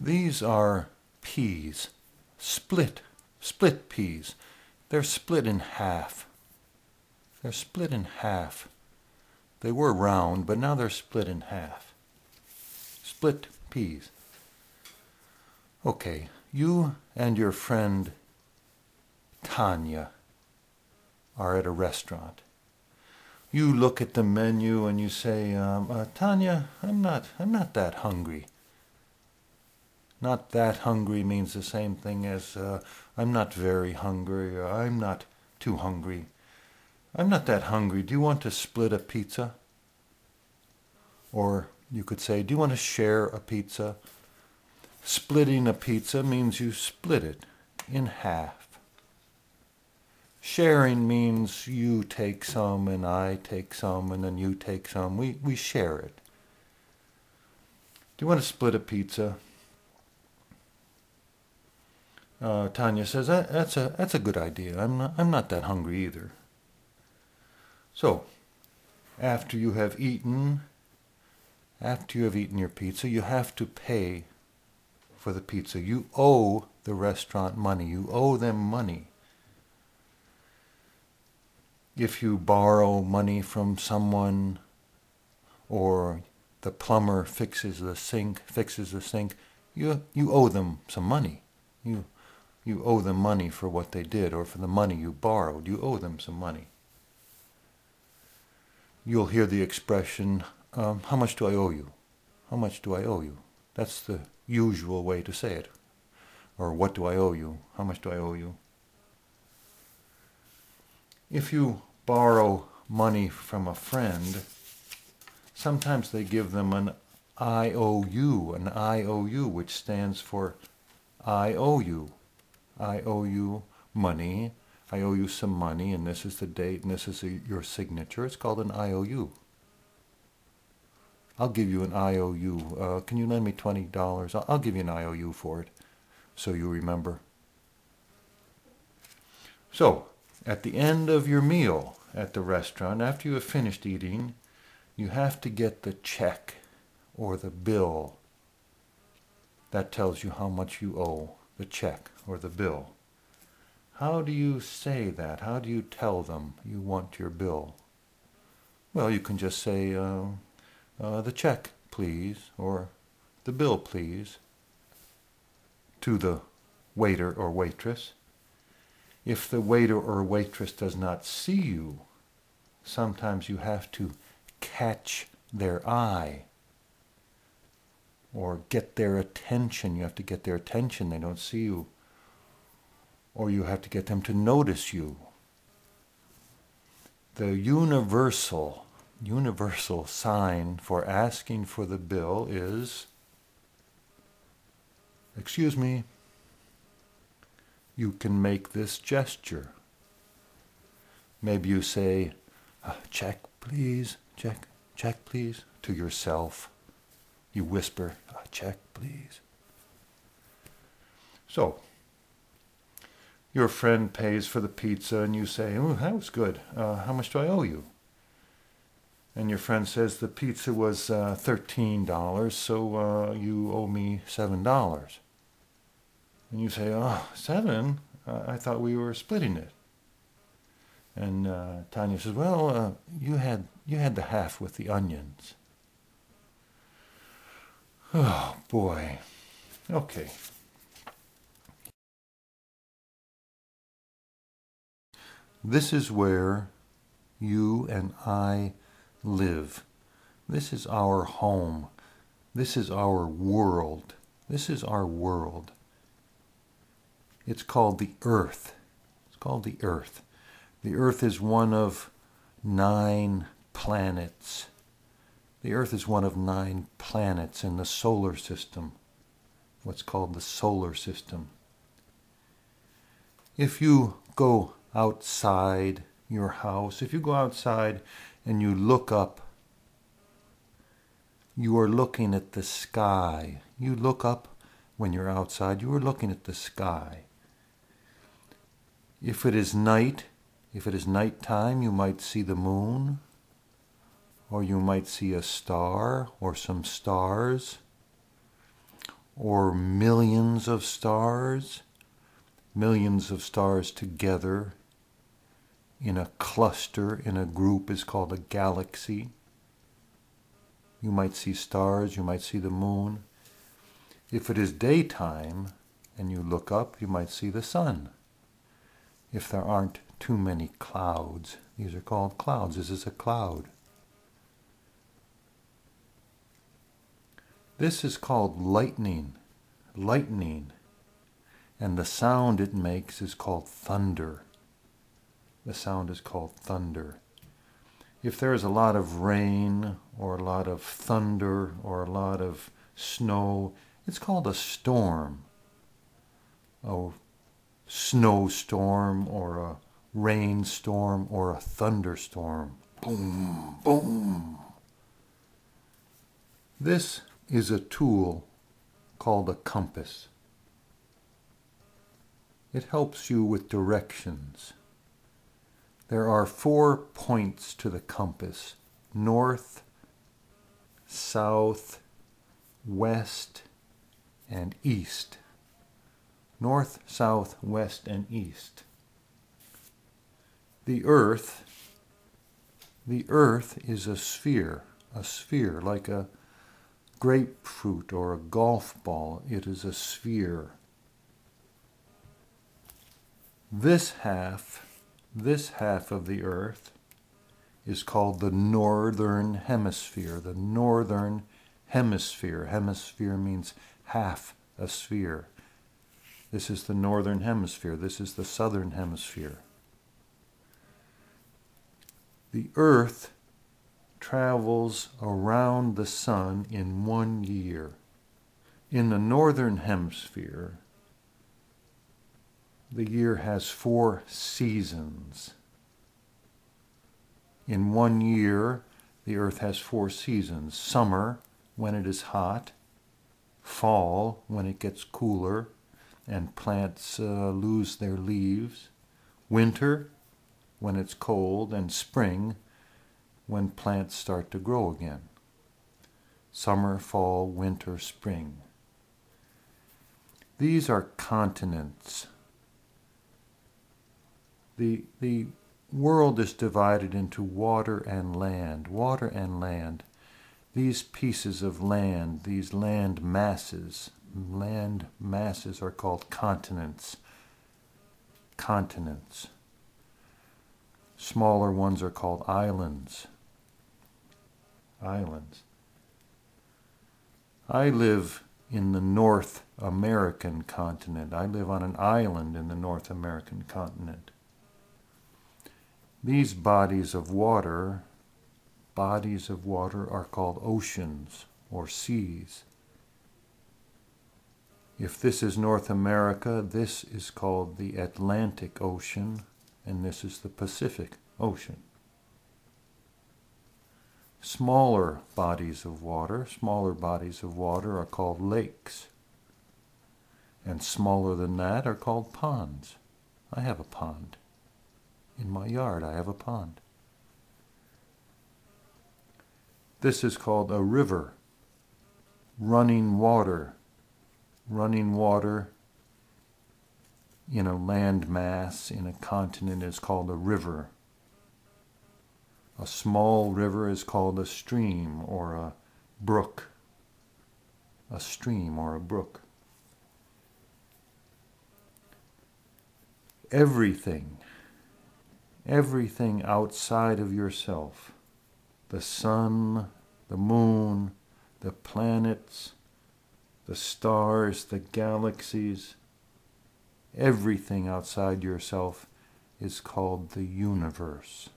These are peas, split peas. They're split in half. They're split in half. They were round, but now they're split in half. Split peas. Okay, you and your friend Tanya are at a restaurant. You look at the menu and you say, Tanya, I'm not that hungry. Not that hungry means the same thing as I'm not very hungry or I'm not too hungry. I'm not that hungry. Do you want to split a pizza? Or you could say, do you want to share a pizza? Splitting a pizza means you split it in half. Sharing means you take some and I take some and then you take some. We share it. Do you want to split a pizza? Tanya says, that's a good idea. I'm not that hungry either. So, after you have eaten your pizza, you have to pay for the pizza. You owe the restaurant money. You owe them money. If you borrow money from someone, or the plumber fixes the sink, you owe them some money. You owe them money for what they did, or for the money you borrowed. You owe them some money. You'll hear the expression, how much do I owe you? How much do I owe you? That's the usual way to say it. Or what do I owe you? How much do I owe you? If you borrow money from a friend, sometimes they give them an IOU, which stands for I owe you. I owe you money. I owe you some money, and this is the date, and this is your signature. It's called an IOU. I'll give you an IOU. Can you lend me $20? I'll give you an IOU for it, so you remember. So, at the end of your meal at the restaurant, after you have finished eating, you have to get the check or the bill. That tells you how much you owe, the check or the bill. How do you say that? How do you tell them you want your bill? Well, you can just say, the check, please, or the bill, please, to the waiter or waitress. If the waiter or waitress does not see you, sometimes you have to catch their eye or get their attention. You have to get their attention. They don't see you. Or you have to get them to notice you. The universal sign for asking for the bill is, excuse me. You can make this gesture. Maybe you say, check please, check please, to yourself. You whisper, check please. So, your friend pays for the pizza and you say, oh, that was good. How much do I owe you? And your friend says the pizza was $13, so you owe me $7. And you say, oh, $7? I thought we were splitting it. And Tanya says, well, you had the half with the onions. Oh, boy. Okay. This is where you and I live. This is our home. This is our world. This is our world. It's called the Earth. It's called the Earth. The Earth is one of 9 planets. The Earth is one of 9 planets in the solar system. What's called the solar system. If you go outside your house, if you go outside and you look up, you are looking at the sky. You look up when you're outside, you are looking at the sky. If it is night, if it is nighttime, you might see the moon, or you might see a star or some stars, or millions of stars together in a cluster, in a group, is called a galaxy. You might see stars, you might see the moon. If it is daytime and you look up, you might see the sun. If there aren't too many clouds, these are called clouds. This is a cloud. This is called lightning. Lightning. And the sound it makes is called thunder. The sound is called thunder. If there is a lot of rain or a lot of thunder or a lot of snow, it's called a storm. A snowstorm or a rainstorm or a thunderstorm. Boom, boom. This is a tool called a compass. It helps you with directions. There are 4 points to the compass: north, south, west, and east. North, south, west, and east. The earth is a sphere like a grapefruit or a golf ball. It is a sphere. This half of the earth is called the northern hemisphere. The northern hemisphere. Hemisphere means half a sphere. This is the northern hemisphere. This is the southern hemisphere. The earth travels around the sun in 1 year. In the northern hemisphere, the year has 4 seasons. In 1 year, the earth has 4 seasons. Summer, when it is hot. Fall, when it gets cooler and plants lose their leaves. Winter, when it's cold. And spring, when plants start to grow again. Summer, fall, winter, spring. These are continents. The world is divided into water and land. Water and land. These pieces of land, these land masses are called continents. Continents. Smaller ones are called islands. Islands. I live in the North American continent. I live on an island in the North American continent. These bodies of water are called oceans or seas. If this is North America, this is called the Atlantic Ocean, and this is the Pacific Ocean. Smaller bodies of water are called lakes. And smaller than that are called ponds. I have a pond. In my yard, I have a pond. This is called a river. Running water. Running water in a land mass, in a continent, is called a river. A small river is called a stream or a brook. A stream or a brook. Everything outside of yourself, the sun, the moon, the planets, the stars, the galaxies, everything outside yourself is called the universe.